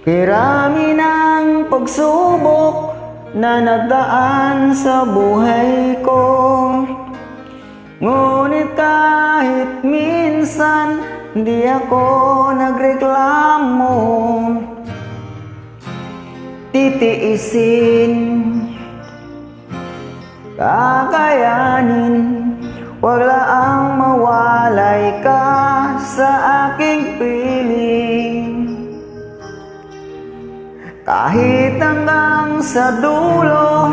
Kirami ng pagsubok na nagdaan sa buhay ko, ngunit kahit minsan di ako nagreklamo. Titiisin, kakayanin, wag laang mawalay ka sa aking piling. Kahit hanggang sa dulo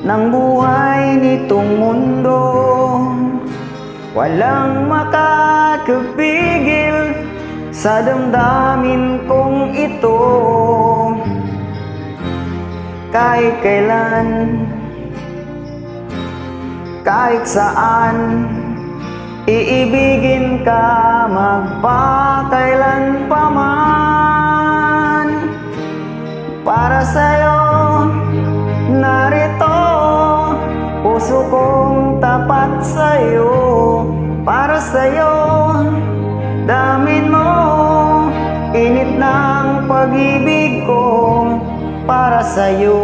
ng buhay nitong mundo, walang makakapigil sa damdamin kong ito. Kahit kailan, kahit saan, iibigin ka magpakailan pa man. Para sa'yo, narito, puso kong tapat sa'yo. Para sa'yo, damin mo, init ng pag-ibig ko. Para sa'yo,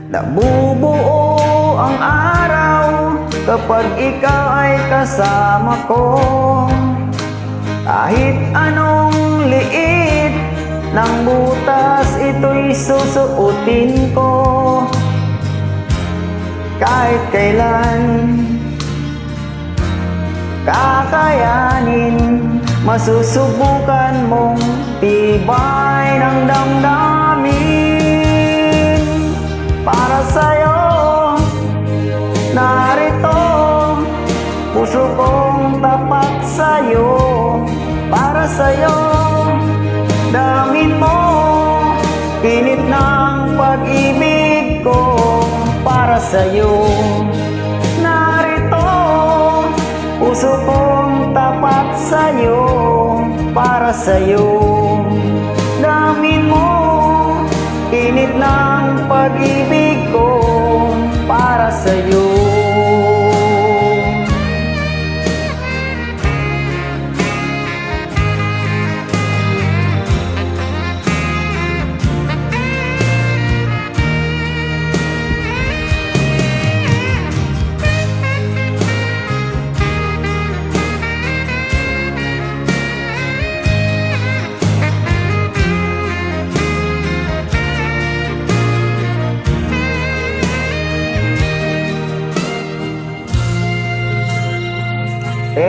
nabubuo ang araw kapag ikaw ay kasama ko. Kahit anong liit ng butas, ito'y susuotin ko. Kahit kailan, kakayanin, masusubukan mong tibay ng damdamin. Para sa'yo, narito, puso kong tapat sa'yo. Para sa'yo, damin mo, init ng pag-ibig ko. Para sa'yo, narito, puso kong tapat sa'yo. Para sa'yo, damin mo, init ng pag-ibig ko. Para sa'yo,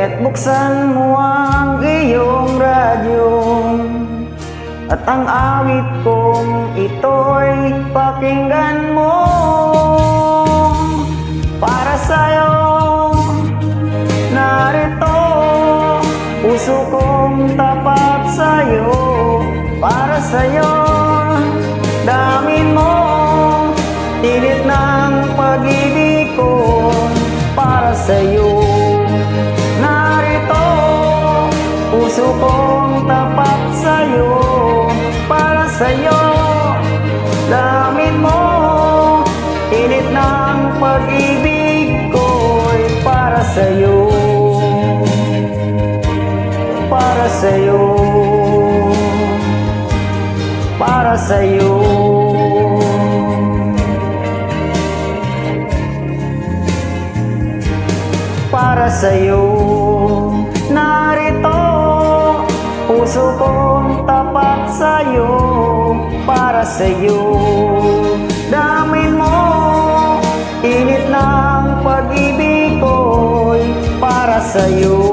at buksan mo ang iyong radyo, at ang awit kong ito'y pakinggan mo. Para sa'yo, narito, puso kong tapat sa'yo. Para sa'yo, damin mo, init ng pag-ibig ko. Para sa'yo, narito, puso kong tapat sa'yo. Para sa'yo, damin mo, init ng pag-ibig ko'y para sa'yo. Para sa'yo, para sa'yo. Para sa'yo, narito, puso kong tapat sa'yo. Para sa'yo, damin mo, init ng pag-ibig ko'y para sa'yo.